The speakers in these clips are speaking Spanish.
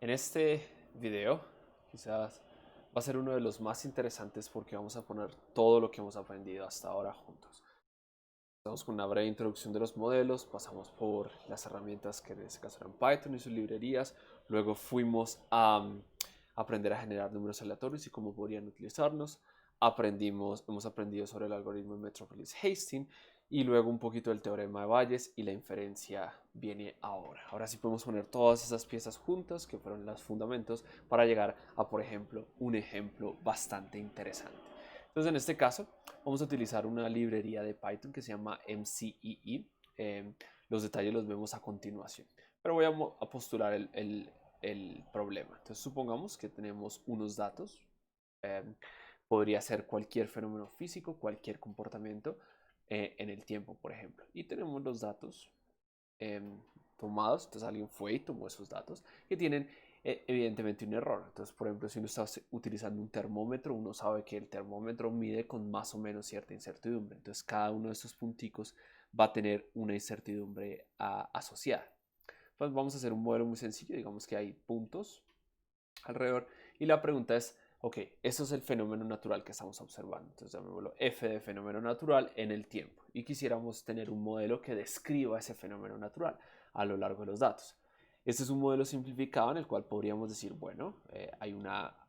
En este video quizás va a ser uno de los más interesantes porque vamos a poner todo lo que hemos aprendido hasta ahora juntos. Estamos con una breve introducción de los modelos, pasamos por las herramientas que en este caso eran Python y sus librerías, luego fuimos a aprender a generar números aleatorios y cómo podrían utilizarlos, hemos aprendido sobre el algoritmo de Metropolis Hastings y luego un poquito del teorema de Bayes y la inferencia viene ahora. Ahora sí podemos poner todas esas piezas juntas que fueron los fundamentos para llegar a, por ejemplo, un ejemplo bastante interesante. Entonces, en este caso, vamos a utilizar una librería de Python que se llama MCEE. Los detalles los vemos a continuación. Pero voy a postular el problema. Entonces, supongamos que tenemos unos datos. Eh, Podría ser cualquier fenómeno físico, cualquier comportamiento en el tiempo, por ejemplo. Y tenemos los datos eh, tomados. Entonces, alguien fue y tomó esos datos que tienen evidentemente un error. Entonces, por ejemplo, si uno está utilizando un termómetro, uno sabe que el termómetro mide con más o menos cierta incertidumbre. Entonces, cada uno de estos punticos va a tener una incertidumbre asociada. Pues vamos a hacer un modelo muy sencillo. Digamos que hay puntos alrededor. Y la pregunta es, ok, eso es el fenómeno natural que estamos observando. Entonces, llamémoslo f de fenómeno natural en el tiempo. Y quisiéramos tener un modelo que describa ese fenómeno natural a lo largo de los datos. Este es un modelo simplificado en el cual podríamos decir, bueno,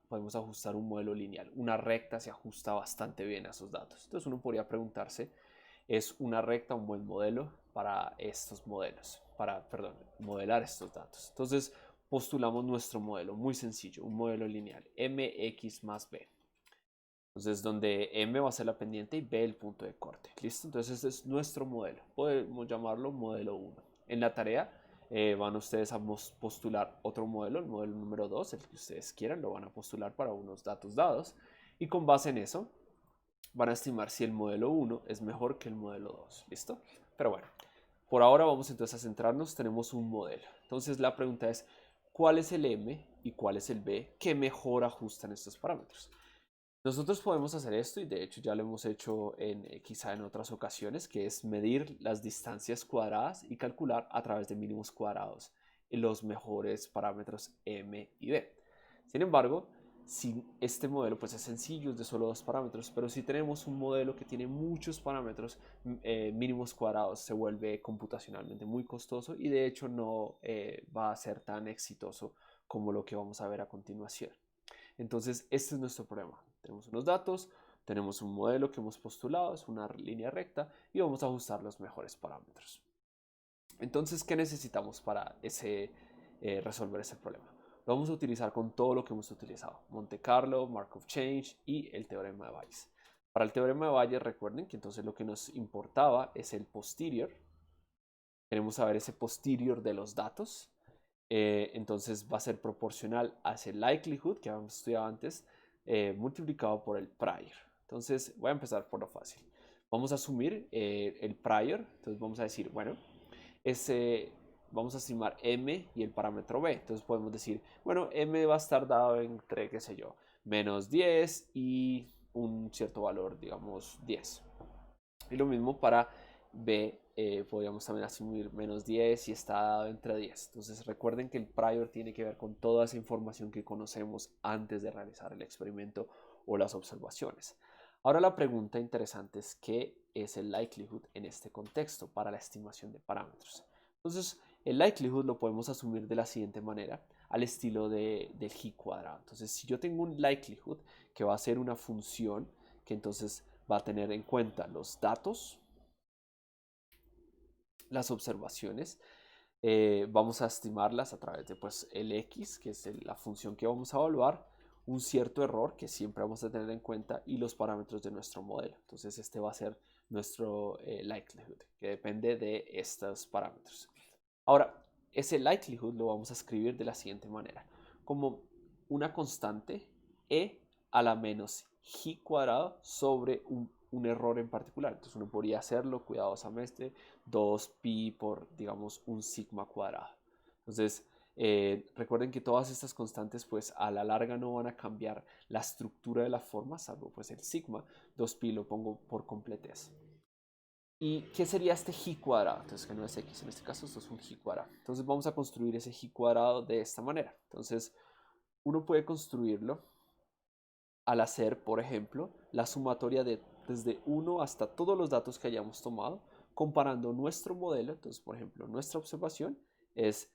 podemos ajustar un modelo lineal. Una recta se ajusta bastante bien a esos datos. Entonces uno podría preguntarse, ¿es una recta un buen modelo para estos modelos? Perdón, modelar estos datos. Entonces postulamos nuestro modelo, muy sencillo, un modelo lineal, mx más b. Entonces, donde m va a ser la pendiente y b el punto de corte. ¿Listo? Entonces, este es nuestro modelo. Podemos llamarlo modelo 1. En la tarea van ustedes a postular otro modelo, el modelo número 2, el que ustedes quieran, lo van a postular para unos datos dados. Y con base en eso, van a estimar si el modelo 1 es mejor que el modelo 2. ¿Listo? Pero bueno, por ahora vamos entonces a centrarnos, tenemos un modelo. Entonces la pregunta es, ¿cuál es el M y cuál es el B que mejor ajustan estos parámetros? Nosotros podemos hacer esto y de hecho ya lo hemos hecho quizá en otras ocasiones, que es medir las distancias cuadradas y calcular a través de mínimos cuadrados los mejores parámetros M y B. Sin embargo, si este modelo pues es sencillo, es de solo dos parámetros, pero si tenemos un modelo que tiene muchos parámetros mínimos cuadrados, se vuelve computacionalmente muy costoso y de hecho no va a ser tan exitoso como lo que vamos a ver a continuación. Entonces, este es nuestro problema. Tenemos unos datos, tenemos un modelo que hemos postulado, es una línea recta y vamos a ajustar los mejores parámetros. Entonces, ¿qué necesitamos para resolver ese problema? Lo vamos a utilizar con todo lo que hemos utilizado. Monte Carlo, Markov Chain y el teorema de Bayes. Para el teorema de Bayes, recuerden que entonces lo que nos importaba es el posterior. Queremos saber ese posterior de los datos. Entonces va a ser proporcional a ese likelihood que habíamos estudiado antes, multiplicado por el prior. Entonces voy a empezar por lo fácil. Vamos a asumir el prior. Entonces vamos a decir, bueno, vamos a estimar m y el parámetro b. Entonces podemos decir, bueno, m va a estar dado entre, qué sé yo, menos 10 y un cierto valor, digamos 10. Y lo mismo para b, podríamos también asumir menos 10 y está dado entre 10. Entonces recuerden que el prior tiene que ver con toda esa información que conocemos antes de realizar el experimento o las observaciones. Ahora la pregunta interesante es qué es el likelihood en este contexto para la estimación de parámetros. Entonces el likelihood lo podemos asumir de la siguiente manera, al estilo del g cuadrado. Entonces si yo tengo un likelihood que va a ser una función que entonces va a tener en cuenta los datos, las observaciones, vamos a estimarlas a través de pues, el x, que es la función que vamos a evaluar, un cierto error que siempre vamos a tener en cuenta y los parámetros de nuestro modelo. Entonces este va a ser nuestro likelihood, que depende de estos parámetros. Ahora, ese likelihood lo vamos a escribir de la siguiente manera, como una constante e a la menos g cuadrado sobre un error en particular. Entonces uno podría hacerlo cuidadosamente 2pi por, digamos, un sigma cuadrado. Entonces, recuerden que todas estas constantes, pues a la larga no van a cambiar la estructura de la forma, salvo pues el sigma. 2pi lo pongo por completez. ¿Y qué sería este ji cuadrado? Entonces, que no es x, en este caso esto es un ji cuadrado. Entonces vamos a construir ese ji cuadrado de esta manera. Entonces, uno puede construirlo al hacer, por ejemplo, la sumatoria de desde 1 hasta todos los datos que hayamos tomado, comparando nuestro modelo. Entonces, por ejemplo, nuestra observación es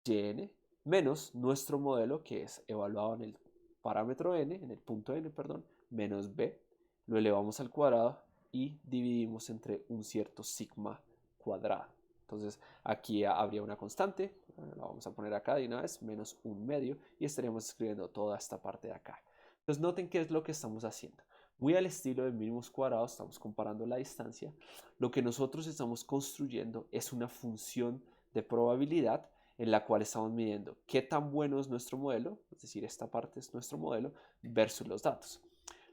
yn menos nuestro modelo, que es evaluado en el parámetro n, en el punto n, perdón, menos b. Lo elevamos al cuadrado y dividimos entre un cierto sigma cuadrado. Entonces aquí habría una constante, la vamos a poner acá de una vez, menos un medio, y estaríamos escribiendo toda esta parte de acá. Entonces noten qué es lo que estamos haciendo. Muy al estilo de mínimos cuadrados, estamos comparando la distancia. Lo que nosotros estamos construyendo es una función de probabilidad en la cual estamos midiendo qué tan bueno es nuestro modelo, es decir, esta parte es nuestro modelo, versus los datos.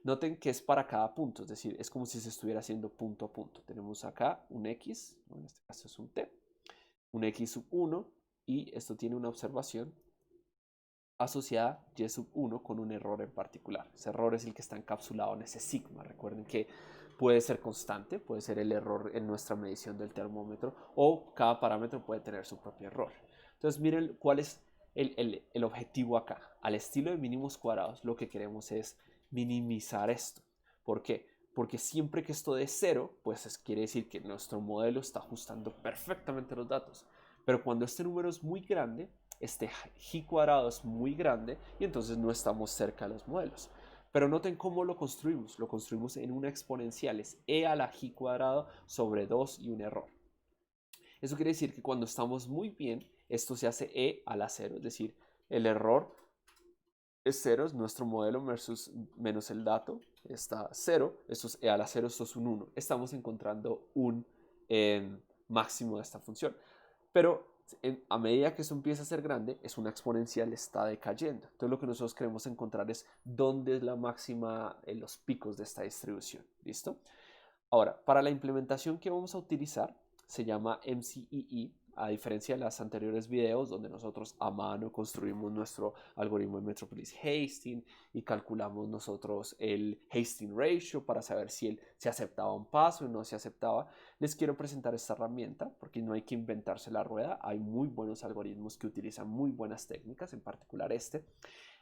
Noten que es para cada punto, es decir, es como si se estuviera haciendo punto a punto. Tenemos acá un x, en este caso es un t, un x sub 1, y esto tiene una observación asociada y sub 1 con un error en particular. Ese error es el que está encapsulado en ese sigma. Recuerden que puede ser constante, puede ser el error en nuestra medición del termómetro, o cada parámetro puede tener su propio error. Entonces miren cuál es el objetivo acá. Al estilo de mínimos cuadrados, lo que queremos es minimizar esto. ¿Por qué? Porque siempre que esto dé 0, pues quiere decir que nuestro modelo está ajustando perfectamente los datos. Pero cuando este número es muy grande, este ji cuadrado es muy grande y entonces no estamos cerca de los modelos. Pero noten cómo lo construimos. Lo construimos en una exponencial. Es e a la ji cuadrado sobre 2 y un error. Eso quiere decir que cuando estamos muy bien, esto se hace e a la 0. Es decir, el error es 0, es nuestro modelo versus menos el dato. Está 0. Esto es e a la 0, esto es un 1. Estamos encontrando un máximo de esta función. Pero a medida que eso empieza a ser grande, es una exponencial, está decayendo. Entonces lo que nosotros queremos encontrar es dónde es la máxima en los picos de esta distribución. ¿Listo? Ahora, para la implementación que vamos a utilizar, se llama MCEE, a diferencia de los anteriores videos donde nosotros a mano construimos nuestro algoritmo de Metropolis Hastings y calculamos nosotros el Hastings Ratio para saber si se aceptaba un paso o no se aceptaba. Les quiero presentar esta herramienta porque no hay que inventarse la rueda. Hay muy buenos algoritmos que utilizan muy buenas técnicas, en particular este,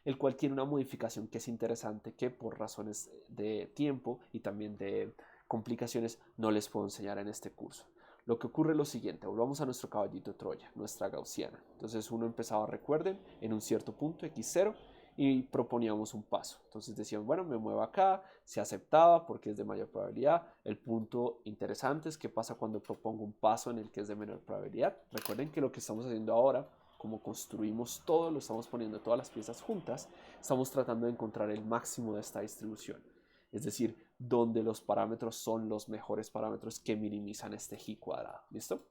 el cual tiene una modificación que es interesante, que por razones de tiempo y también de complicaciones no les puedo enseñar en este curso. Lo que ocurre es lo siguiente, volvamos a nuestro caballito de Troya, nuestra gaussiana. Entonces uno empezaba, recuerden, en un cierto punto, x0, y proponíamos un paso. Entonces decíamos, bueno, me muevo acá, se aceptaba porque es de mayor probabilidad. El punto interesante es qué pasa cuando propongo un paso en el que es de menor probabilidad. Recuerden que lo que estamos haciendo ahora, como construimos todo, lo estamos poniendo todas las piezas juntas, estamos tratando de encontrar el máximo de esta distribución. Es decir, donde los parámetros son los mejores parámetros que minimizan este ji cuadrado. ¿Listo?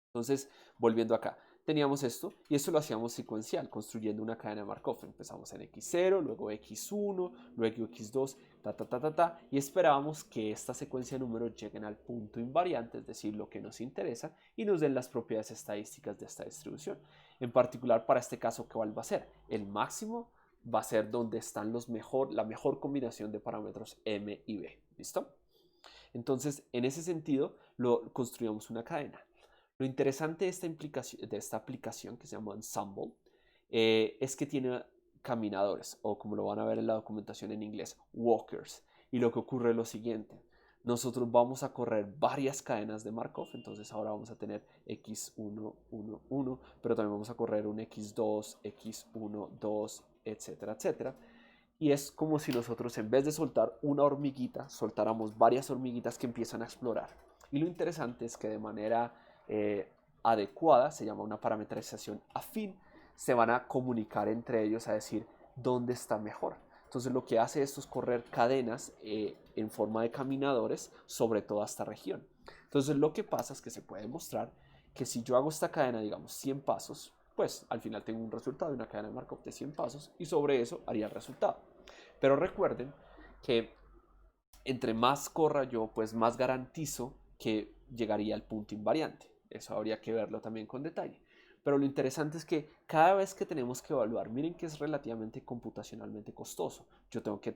Entonces, volviendo acá, teníamos esto y esto lo hacíamos secuencial, construyendo una cadena de Markov. Empezamos en x0, luego x1, luego x2, y esperábamos que esta secuencia de números lleguen al punto invariante, es decir, lo que nos interesa, y nos den las propiedades estadísticas de esta distribución. En particular, para este caso, ¿cuál va a ser? El máximo va a ser donde están la mejor combinación de parámetros m y b. ¿Listo? Entonces, en ese sentido, construimos una cadena. Lo interesante de esta aplicación que se llama Ensemble es que tiene caminadores, o como lo van a ver en la documentación en inglés, walkers. Y lo que ocurre es lo siguiente. Nosotros vamos a correr varias cadenas de Markov, entonces ahora vamos a tener x1, 1, 1, pero también vamos a correr un x2, x1, 2, etcétera, etcétera. Y es como si nosotros en vez de soltar una hormiguita, soltáramos varias hormiguitas que empiezan a explorar. Y lo interesante es que de manera adecuada, se llama una parametrización afín, se van a comunicar entre ellos a decir dónde está mejor. Entonces lo que hace esto es correr cadenas en forma de caminadores sobre toda esta región. Entonces lo que pasa es que se puede mostrar que si yo hago esta cadena, digamos 100 pasos, pues al final tengo un resultado de una cadena de Markov de 100 pasos y sobre eso haría el resultado. Pero recuerden que entre más corra yo, pues más garantizo que llegaría al punto invariante. Eso habría que verlo también con detalle. Pero lo interesante es que cada vez que tenemos que evaluar, miren que es relativamente computacionalmente costoso. Yo tengo que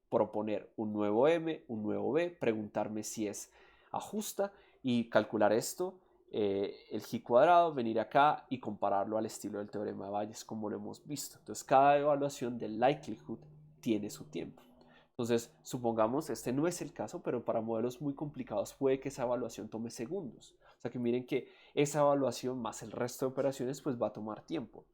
proponer un nuevo M, un nuevo B, preguntarme si es ajusta y calcular esto, el g cuadrado, venir acá y compararlo al estilo del teorema de Bayes como lo hemos visto. Entonces cada evaluación del likelihood tiene su tiempo. Entonces, supongamos, este no es el caso, pero para modelos muy complicados puede que esa evaluación tome segundos. O sea que miren que esa evaluación más el resto de operaciones pues va a tomar tiempo.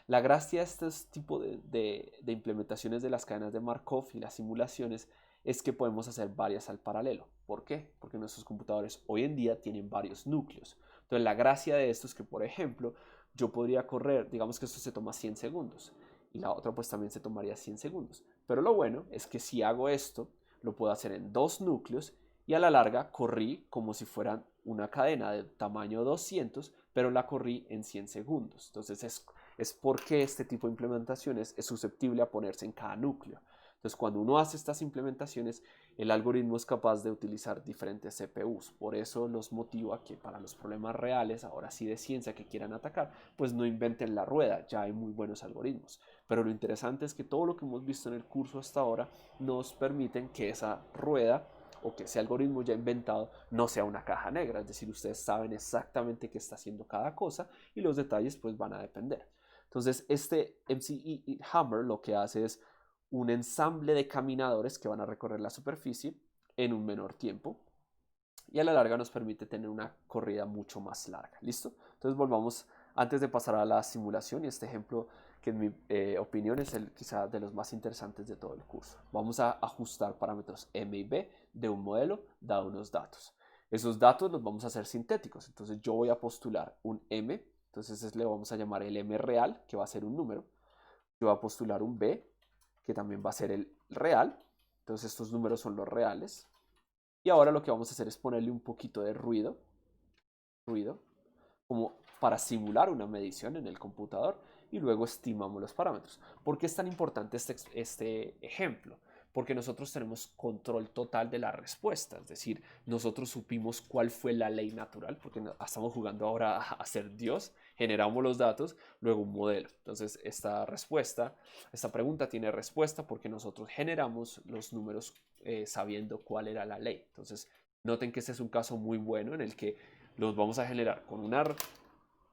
La gracia de este tipo de implementaciones de las cadenas de Markov y las simulaciones es que podemos hacer varias al paralelo. ¿Por qué? Porque nuestros computadores hoy en día tienen varios núcleos. Entonces la gracia de esto es que, por ejemplo, yo podría correr, digamos que esto se toma 100 segundos y la otra pues también se tomaría 100 segundos. Pero lo bueno es que si hago esto, lo puedo hacer en dos núcleos y a la larga corrí como si fueran una cadena de tamaño 200, pero la corrí en 100 segundos. Entonces es porque este tipo de implementaciones es susceptible a ponerse en cada núcleo. Entonces, cuando uno hace estas implementaciones, el algoritmo es capaz de utilizar diferentes CPUs. Por eso los motiva que para los problemas reales, ahora sí de ciencia que quieran atacar, pues no inventen la rueda, ya hay muy buenos algoritmos. Pero lo interesante es que todo lo que hemos visto en el curso hasta ahora nos permiten que esa rueda o que ese algoritmo ya inventado no sea una caja negra, es decir, ustedes saben exactamente qué está haciendo cada cosa y los detalles pues van a depender. Entonces, este MCE Hammer lo que hace es un ensamble de caminadores que van a recorrer la superficie en un menor tiempo y a la larga nos permite tener una corrida mucho más larga. ¿Listo? Entonces volvamos, antes de pasar a la simulación y este ejemplo que en mi opinión es el quizá de los más interesantes de todo el curso. Vamos a ajustar parámetros M y B de un modelo dado unos datos. Esos datos los vamos a hacer sintéticos. Entonces yo voy a postular un M, entonces le vamos a llamar el M real, que va a ser un número. Yo voy a postular un B, que también va a ser el real. Entonces estos números son los reales. Y ahora lo que vamos a hacer es ponerle un poquito de ruido, como para simular una medición en el computador y luego estimamos los parámetros. ¿Por qué es tan importante este ejemplo? Porque nosotros tenemos control total de la respuesta, es decir, nosotros supimos cuál fue la ley natural, porque estamos jugando ahora a ser Dios, generamos los datos, luego un modelo. Entonces, esta pregunta tiene respuesta porque nosotros generamos los números sabiendo cuál era la ley. Entonces, noten que este es un caso muy bueno en el que los vamos a generar con una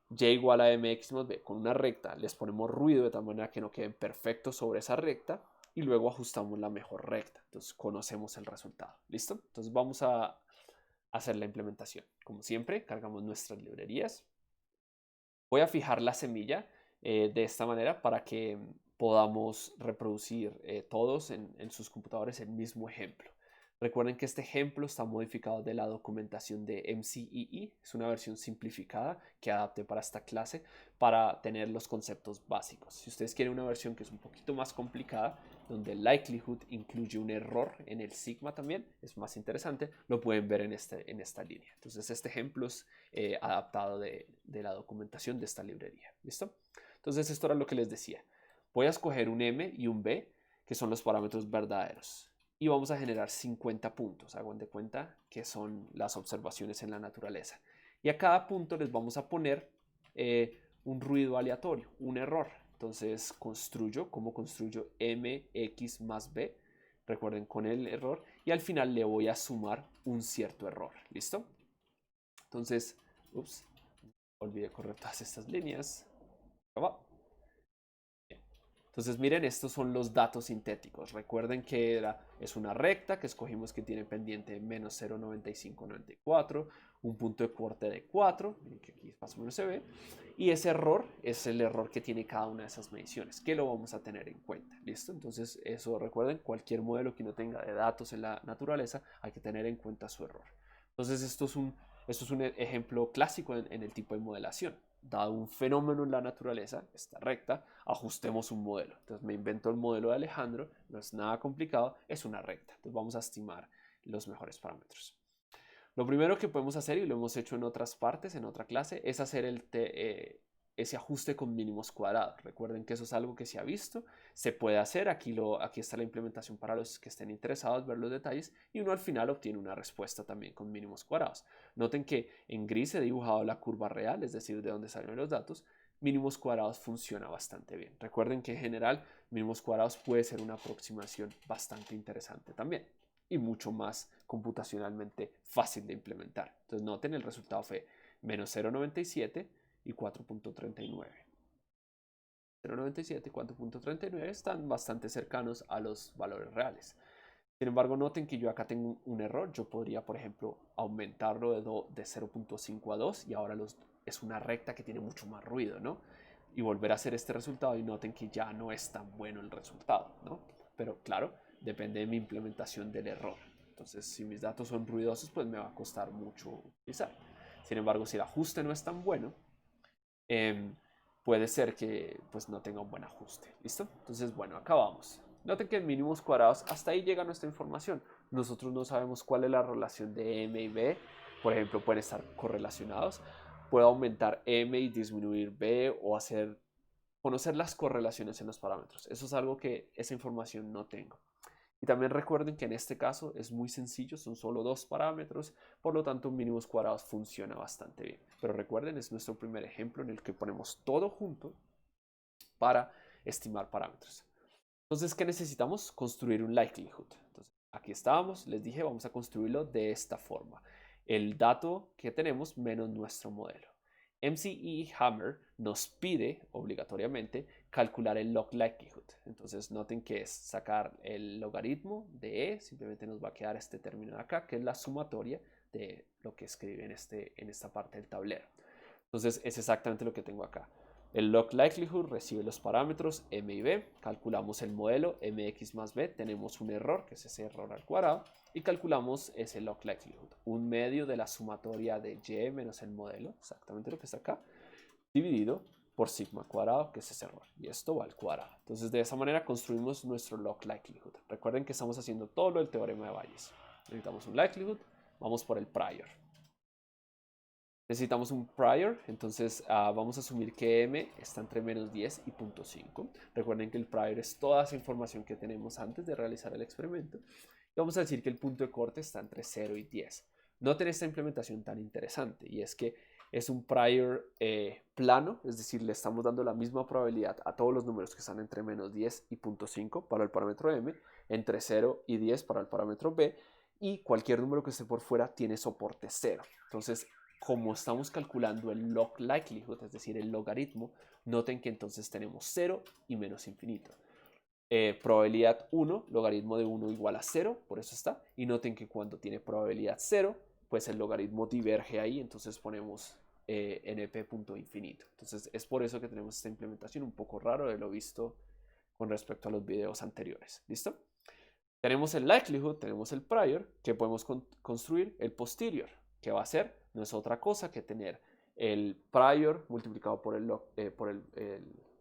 y igual a mx más b con una recta, les ponemos ruido de tal manera que no queden perfectos sobre esa recta y luego ajustamos la mejor recta. Entonces conocemos el resultado. ¿Listo? Entonces vamos a hacer la implementación. Como siempre, cargamos nuestras librerías. Voy a fijar la semilla de esta manera para que podamos reproducir todos en sus computadores el mismo ejemplo. Recuerden que este ejemplo está modificado de la documentación de MCEE, es una versión simplificada que adapté para esta clase para tener los conceptos básicos. Si ustedes quieren una versión que es un poquito más complicada, donde el likelihood incluye un error en el sigma también, es más interesante, lo pueden ver en esta línea. Entonces este ejemplo es adaptado de la documentación de esta librería. ¿Listo? Entonces esto era lo que les decía. Voy a escoger un M y un B, que son los parámetros verdaderos y vamos a generar 50 puntos. Hagan de cuenta que son las observaciones en la naturaleza. Y a cada punto les vamos a poner un ruido aleatorio, un error. Entonces ¿cómo construyo mx más b? Recuerden con el error y al final le voy a sumar un cierto error. ¿Listo? Entonces, olvidé correr todas estas líneas. Entonces miren, estos son los datos sintéticos. Recuerden que es una recta que escogimos que tiene pendiente menos 0,9594, un punto de corte de 4, miren que aquí más o menos se ve, y ese error es el error que tiene cada una de esas mediciones, que lo vamos a tener en cuenta. ¿Listo? Entonces eso recuerden, cualquier modelo que no tenga de datos en la naturaleza, hay que tener en cuenta su error. Entonces esto es un ejemplo clásico en el tipo de modelación. Dado un fenómeno en la naturaleza, esta recta, ajustemos un modelo. Entonces me invento el modelo de Alejandro, no es nada complicado, es una recta. Entonces vamos a estimar los mejores parámetros. Lo primero que podemos hacer, y lo hemos hecho en otras partes, en otra clase, es hacer ese ajuste con mínimos cuadrados. Recuerden que eso es algo que se ha visto, se puede hacer, aquí está la implementación para los que estén interesados, ver los detalles, y uno al final obtiene una respuesta también con mínimos cuadrados. Noten que en gris he dibujado la curva real, es decir, de dónde salieron los datos. Mínimos cuadrados funciona bastante bien. Recuerden que en general mínimos cuadrados puede ser una aproximación bastante interesante también. y mucho más computacionalmente fácil de implementar. Entonces noten, el resultado fue menos 0,97 y 4,39. 0,97 y 4,39 están bastante cercanos a los valores reales. Sin embargo, noten que yo acá tengo un error. Yo podría, por ejemplo, aumentarlo de 0,5 a 2 y ahora es una recta que tiene mucho más ruido, ¿no? Y volver a hacer este resultado y noten que ya no es tan bueno el resultado, ¿no? Pero claro, depende de mi implementación del error. Entonces, si mis datos son ruidosos, pues me va a costar mucho utilizar. Sin embargo, si el ajuste no es tan bueno, eh, puede ser que pues no tenga un buen ajuste. ¿Listo? Entonces, bueno, acá vamos. Noten que en mínimos cuadrados hasta ahí llega nuestra información. Nosotros no sabemos cuál es la relación de M y B. Por ejemplo, pueden estar correlacionados. Puedo aumentar M y disminuir B o conocer las correlaciones en los parámetros. Eso es algo que esa información no tengo. Y también recuerden que en este caso es muy sencillo, son solo dos parámetros, por lo tanto mínimos cuadrados funciona bastante bien. Pero recuerden, es nuestro primer ejemplo en el que ponemos todo junto para estimar parámetros. Entonces, ¿qué necesitamos? Construir un likelihood. Entonces, aquí estábamos, les dije, vamos a construirlo de esta forma. El dato que tenemos menos nuestro modelo. MCE Hammer nos pide obligatoriamente calcular el log likelihood. Entonces noten que es sacar el logaritmo de E, simplemente nos va a quedar este término de acá, que es la sumatoria de lo que escribe en esta parte del tablero. Entonces es exactamente lo que tengo acá. El log likelihood recibe los parámetros m y b, calculamos el modelo mx más b, tenemos un error, que es ese error al cuadrado, y calculamos ese log likelihood, un medio de la sumatoria de y menos el modelo, exactamente lo que está acá, dividido por sigma cuadrado, que es ese error, y esto va al cuadrado. Entonces de esa manera construimos nuestro log likelihood. Recuerden que estamos haciendo todo lo del teorema de Bayes. Necesitamos un likelihood, vamos por el prior. Necesitamos un prior, entonces vamos a asumir que m está entre menos 10 y 0.5. Recuerden que el prior es toda esa información que tenemos antes de realizar el experimento. Y vamos a decir que el punto de corte está entre 0 y 10. Noten esta implementación tan interesante, y es que es un prior plano, es decir, le estamos dando la misma probabilidad a todos los números que están entre menos 10 y 0.5 para el parámetro m, entre 0 y 10 para el parámetro b, y cualquier número que esté por fuera tiene soporte 0. Entonces, como estamos calculando el log likelihood, es decir, el logaritmo, noten que entonces tenemos 0 y menos infinito. Probabilidad 1, logaritmo de 1 igual a 0, por eso está. Y noten que cuando tiene probabilidad 0, pues el logaritmo diverge ahí, entonces ponemos np punto infinito. Entonces es por eso que tenemos esta implementación un poco raro de lo visto con respecto a los videos anteriores. ¿Listo? Tenemos el likelihood, tenemos el prior, que podemos construir el posterior, que va a ser, no es otra cosa que tener el prior multiplicado por el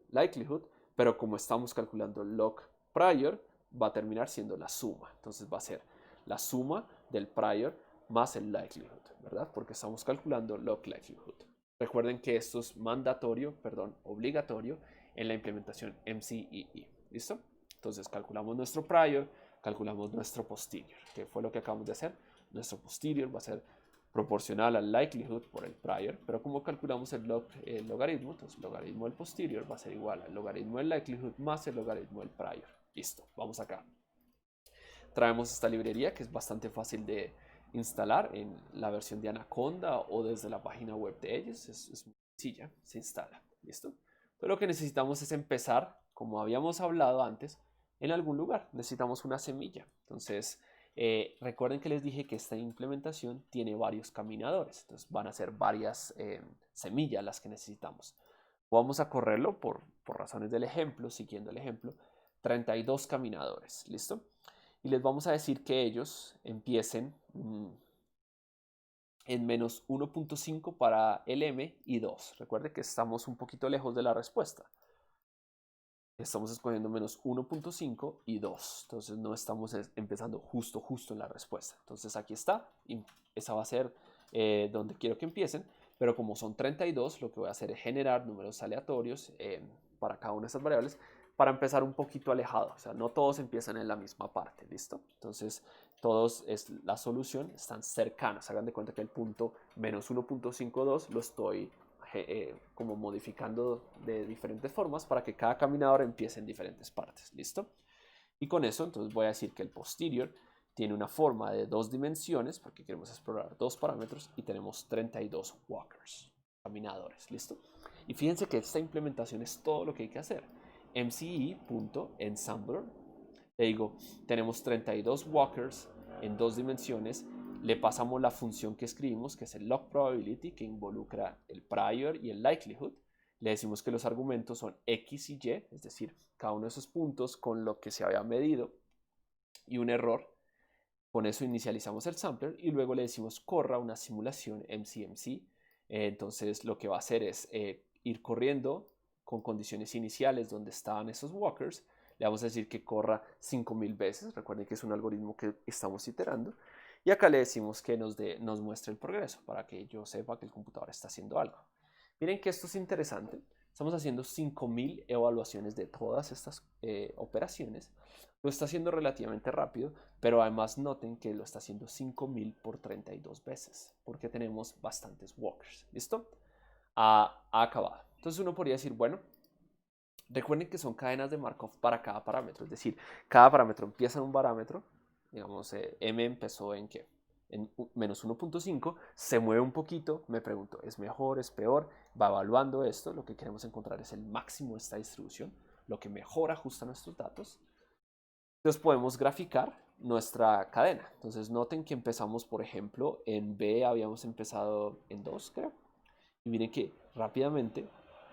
likelihood, pero como estamos calculando el log prior, va a terminar siendo la suma. Entonces va a ser la suma del prior más el likelihood, ¿verdad? Porque estamos calculando log likelihood. Recuerden que esto es obligatorio en la implementación MCEE. ¿Listo? Entonces calculamos nuestro prior, calculamos nuestro posterior, que fue lo que acabamos de hacer. Nuestro posterior va a ser proporcional al likelihood por el prior, pero como calculamos el logaritmo, entonces el logaritmo del posterior va a ser igual al logaritmo del likelihood más el logaritmo del prior. Listo, vamos acá. Traemos esta librería que es bastante fácil de instalar en la versión de Anaconda o desde la página web de ellos. Es muy sencilla, se instala. ¿Listo? Entonces lo que necesitamos es empezar, como habíamos hablado antes, en algún lugar. Necesitamos una semilla. Entonces, recuerden que les dije que esta implementación tiene varios caminadores. Entonces van a ser varias semillas las que necesitamos. Vamos a correrlo por razones del ejemplo, siguiendo el ejemplo. 32 caminadores. ¿Listo? Y les vamos a decir que ellos empiecen en menos 1.5 para el m y 2. Recuerde que estamos un poquito lejos de la respuesta. Estamos escogiendo menos 1.5 y 2. Entonces no estamos empezando justo en la respuesta. Entonces aquí está. Y esa va a ser donde quiero que empiecen. Pero como son 32, lo que voy a hacer es generar números aleatorios para cada una de estas variables para empezar un poquito alejado. O sea, no todos empiezan en la misma parte. ¿Listo? Entonces todos la solución están cercanos. Hagan de cuenta que el punto menos 1.52 lo estoy como modificando de diferentes formas para que cada caminador empiece en diferentes partes. ¿Listo? Y con eso entonces voy a decir que el posterior tiene una forma de 2 dimensiones, porque queremos explorar 2 parámetros, y tenemos 32 walkers, caminadores, ¿listo? Y fíjense que esta implementación es todo lo que hay que hacer. MCE.ensambler, le digo, tenemos 32 walkers en 2 dimensiones, le pasamos la función que escribimos, que es el log probability, que involucra el prior y el likelihood. Le decimos que los argumentos son X y Y, es decir, cada uno de esos puntos con lo que se había medido y un error. Con eso inicializamos el sampler y luego le decimos corra una simulación MCMC. Entonces lo que va a hacer es ir corriendo con condiciones iniciales donde estaban esos walkers. Le vamos a decir que corra 5000 veces. Recuerden que es un algoritmo que estamos iterando. Y acá le decimos que nos muestre el progreso para que yo sepa que el computador está haciendo algo. Miren que esto es interesante. Estamos haciendo 5000 evaluaciones de todas estas operaciones. Lo está haciendo relativamente rápido, pero además noten que lo está haciendo 5000 por 32 veces, porque tenemos bastantes walkers. ¿Listo? Ha acabado. Entonces uno podría decir, bueno, recuerden que son cadenas de Markov para cada parámetro. Es decir, cada parámetro empieza en un parámetro. Digamos, M empezó en ¿qué? En menos 1.5, se mueve un poquito, me pregunto, ¿es mejor, es peor? Va evaluando esto, lo que queremos encontrar es el máximo de esta distribución, lo que mejor ajusta nuestros datos. Entonces podemos graficar nuestra cadena. Entonces noten que empezamos, por ejemplo, en B habíamos empezado en 2, creo. Y miren que rápidamente,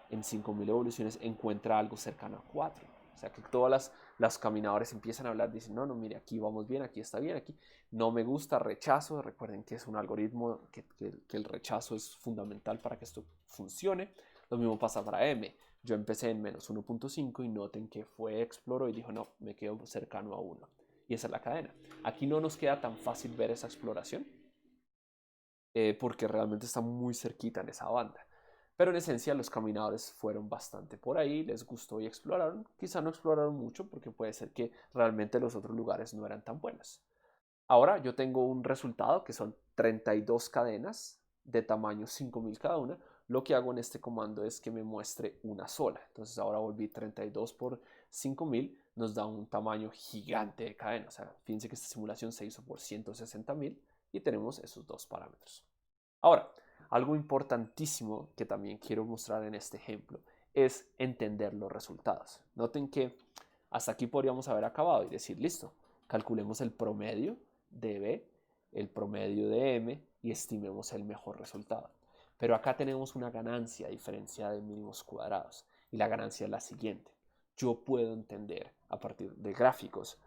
en 5000 evoluciones, encuentra algo cercano a 4. O sea que todas las caminadores empiezan a hablar, dicen, no, mire, aquí vamos bien, aquí está bien, aquí no me gusta, rechazo. Recuerden que es un algoritmo que el rechazo es fundamental para que esto funcione. Lo mismo pasa para M. Yo empecé en menos 1.5 y noten que exploró y dijo, no, me quedo cercano a 1. Y esa es la cadena. Aquí no nos queda tan fácil ver esa exploración porque realmente está muy cerquita en esa banda. Pero en esencia los caminadores fueron bastante por ahí, les gustó y exploraron. Quizá no exploraron mucho porque puede ser que realmente los otros lugares no eran tan buenos. Ahora yo tengo un resultado que son 32 cadenas de tamaño 5000 cada una. Lo que hago en este comando es que me muestre una sola. Entonces ahora volví 32 por 5000, nos da un tamaño gigante de cadena. O sea, fíjense que esta simulación se hizo por 160.000 y tenemos esos dos parámetros. Ahora, algo importantísimo que también quiero mostrar en este ejemplo es entender los resultados. Noten que hasta aquí podríamos haber acabado y decir, listo, calculemos el promedio de B, el promedio de M y estimemos el mejor resultado. Pero acá tenemos una ganancia a diferencia de mínimos cuadrados. Y la ganancia es la siguiente. Yo puedo entender a partir de gráficos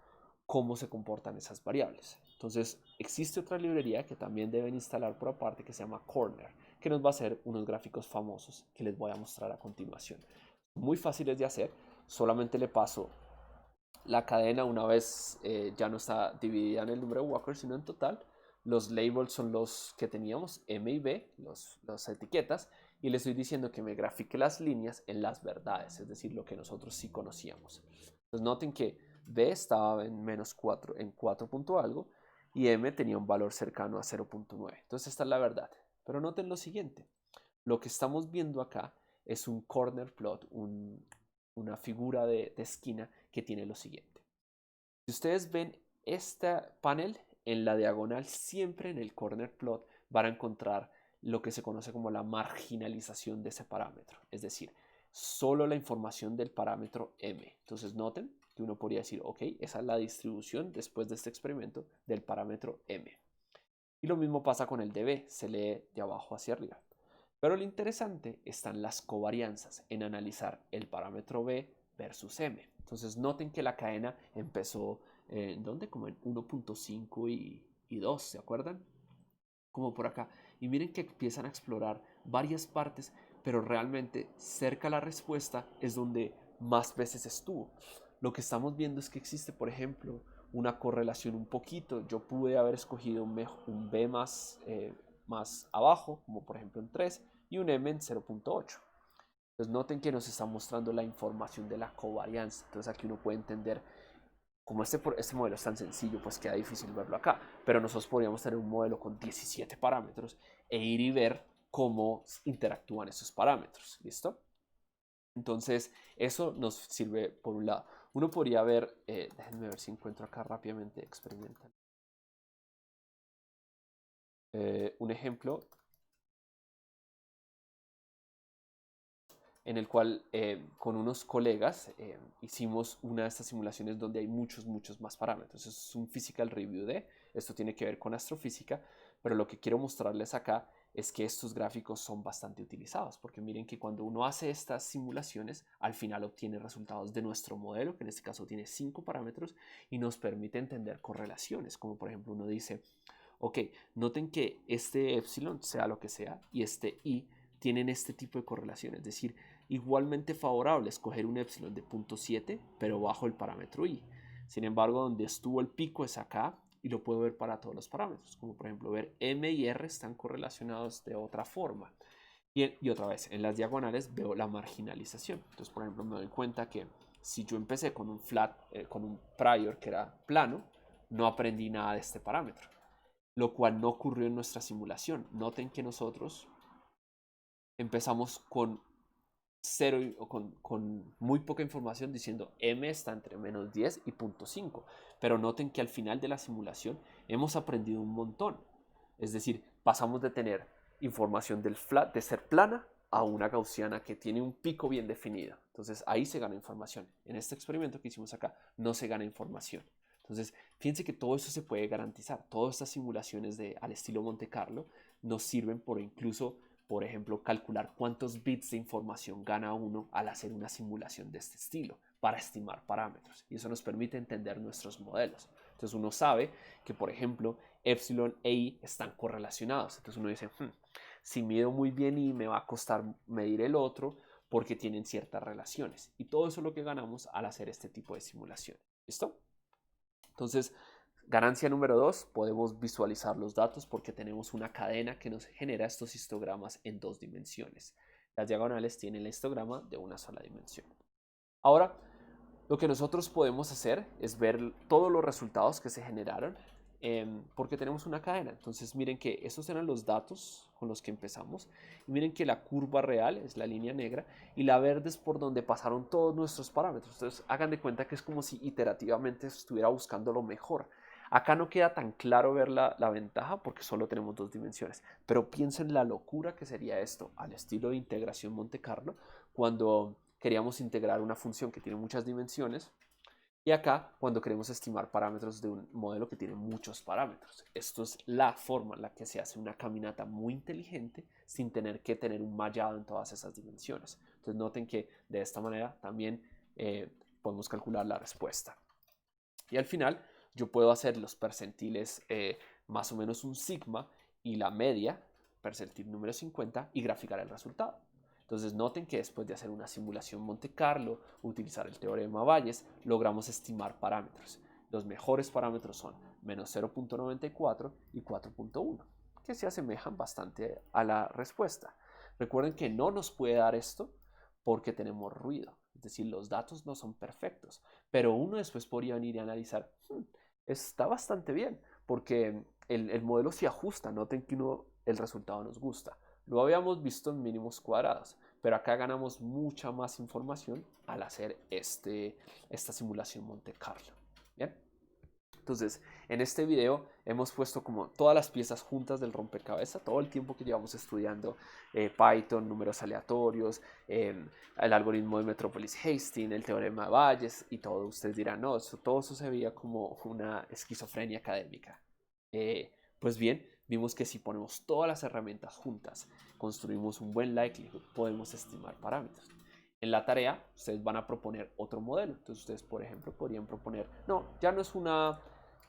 cómo se comportan esas variables. Entonces, existe otra librería que también deben instalar por aparte que se llama Corner, que nos va a hacer unos gráficos famosos que les voy a mostrar a continuación. Muy fáciles de hacer, solamente le paso la cadena una vez ya no está dividida en el número de walkers, sino en total. Los labels son los que teníamos, M y B, las etiquetas, y le estoy diciendo que me grafique las líneas en las verdades, es decir, lo que nosotros sí conocíamos. Entonces noten que B estaba en menos 4, en 4 punto algo, y M tenía un valor cercano a 0.9. Entonces esta es la verdad. Pero noten lo siguiente, lo que estamos viendo acá es un corner plot, una figura de esquina que tiene lo siguiente. Si ustedes ven este panel en la diagonal, siempre en el corner plot van a encontrar lo que se conoce como la marginalización de ese parámetro, es decir, solo la información del parámetro M. Entonces noten que uno podría decir, ok, esa es la distribución después de este experimento del parámetro M. Y lo mismo pasa con el de B, se lee de abajo hacia arriba. Pero lo interesante están las covarianzas, en analizar el parámetro B versus M. Entonces noten que la cadena empezó, ¿dónde? Como en 1.5 y 2, ¿se acuerdan? Como por acá. Y miren que empiezan a explorar varias partes, pero realmente cerca a la respuesta es donde más veces estuvo. Lo que estamos viendo es que existe, por ejemplo, una correlación un poquito. Yo pude haber escogido un B más abajo, como por ejemplo en 3, y un M en 0.8. Entonces noten que nos está mostrando la información de la covarianza. Entonces aquí uno puede entender, como este modelo es tan sencillo, pues queda difícil verlo acá. Pero nosotros podríamos tener un modelo con 17 parámetros e ir y ver cómo interactúan esos parámetros. ¿Listo? Entonces eso nos sirve por un lado. Uno podría ver, déjenme ver si encuentro acá rápidamente experimental. un ejemplo en el cual con unos colegas hicimos una de estas simulaciones donde hay muchos más parámetros. Es un physical review esto tiene que ver con astrofísica, pero lo que quiero mostrarles acá es que estos gráficos son bastante utilizados, porque miren que cuando uno hace estas simulaciones, al final obtiene resultados de nuestro modelo, que en este caso tiene 5 parámetros, y nos permite entender correlaciones, como por ejemplo uno dice, ok, noten que este epsilon, sea lo que sea, y este i, tienen este tipo de correlación, es decir, igualmente favorable escoger un epsilon de 0.7, pero bajo el parámetro i. Sin embargo, donde estuvo el pico es acá, y lo puedo ver para todos los parámetros, como por ejemplo ver m y r están correlacionados de otra forma. Y otra vez, en las diagonales veo la marginalización. Entonces, por ejemplo, me doy cuenta que si yo empecé con un con un prior que era plano, no aprendí nada de este parámetro, lo cual no ocurrió en nuestra simulación. Noten que nosotros empezamos con cero o con muy poca información diciendo m está entre menos 10 y 0.5, pero noten que al final de la simulación hemos aprendido un montón. Es decir, pasamos de tener información de ser plana a una gaussiana que tiene un pico bien definido. Entonces ahí se gana información. En este experimento que hicimos acá no se gana información. Entonces, fíjense que todo eso se puede garantizar. Todas estas simulaciones al estilo Monte Carlo nos sirven por incluso, por ejemplo, calcular cuántos bits de información gana uno al hacer una simulación de este estilo para estimar parámetros. Y eso nos permite entender nuestros modelos. Entonces uno sabe que, por ejemplo, epsilon e i están correlacionados. Entonces uno dice, si mido muy bien i, me va a costar medir el otro porque tienen ciertas relaciones. Y todo eso es lo que ganamos al hacer este tipo de simulación. ¿Listo? Entonces, ganancia número 2, podemos visualizar los datos porque tenemos una cadena que nos genera estos histogramas en 2 dimensiones. Las diagonales tienen el histograma de una sola dimensión. Ahora, lo que nosotros podemos hacer es ver todos los resultados que se generaron porque tenemos una cadena. Entonces miren que esos eran los datos con los que empezamos. Y miren que la curva real es la línea negra y la verde es por donde pasaron todos nuestros parámetros. Entonces hagan de cuenta que es como si iterativamente estuviera buscando lo mejor. Acá no queda tan claro ver la ventaja porque solo tenemos 2 dimensiones. Pero piensen la locura que sería esto al estilo de integración Monte Carlo cuando queríamos integrar una función que tiene muchas dimensiones y acá cuando queremos estimar parámetros de un modelo que tiene muchos parámetros. Esto es la forma en la que se hace una caminata muy inteligente sin tener que tener un mallado en todas esas dimensiones. Entonces noten que de esta manera también podemos calcular la respuesta. Y al final yo puedo hacer los percentiles más o menos un sigma y la media, percentil número 50, y graficar el resultado. Entonces noten que después de hacer una simulación Monte Carlo, utilizar el teorema Bayes, logramos estimar parámetros. Los mejores parámetros son menos 0.94 y 4.1, que se asemejan bastante a la respuesta. Recuerden que no nos puede dar esto porque tenemos ruido, es decir, los datos no son perfectos, pero uno después podría venir y analizar, está bastante bien, porque el modelo se ajusta, noten que el resultado nos gusta. Lo habíamos visto en mínimos cuadrados, pero acá ganamos mucha más información al hacer esta simulación Monte Carlo. ¿Bien? Entonces, en este video hemos puesto como todas las piezas juntas del rompecabezas, todo el tiempo que llevamos estudiando Python, números aleatorios, el algoritmo de Metropolis Hastings, el teorema de Bayes y todo. Ustedes dirán, no, todo eso se veía como una esquizofrenia académica. Pues bien, vimos que si ponemos todas las herramientas juntas, construimos un buen likelihood, podemos estimar parámetros. En la tarea, ustedes van a proponer otro modelo. Entonces, ustedes, por ejemplo, podrían proponer, no, ya no es una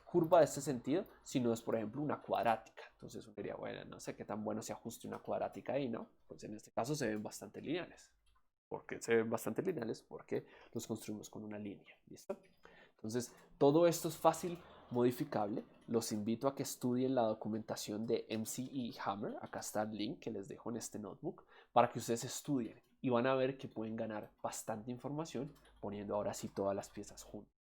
curva de este sentido, sino es, por ejemplo, una cuadrática. Entonces, uno diría, bueno, no sé qué tan bueno se ajuste una cuadrática ahí, ¿no? Pues en este caso se ven bastante lineales. ¿Por qué se ven bastante lineales? Porque los construimos con una línea, ¿listo? Entonces, todo esto es fácil modificable. Los invito a que estudien la documentación de MCE Hammer. Acá está el link que les dejo en este notebook para que ustedes estudien y van a ver que pueden ganar bastante información poniendo ahora sí todas las piezas juntas.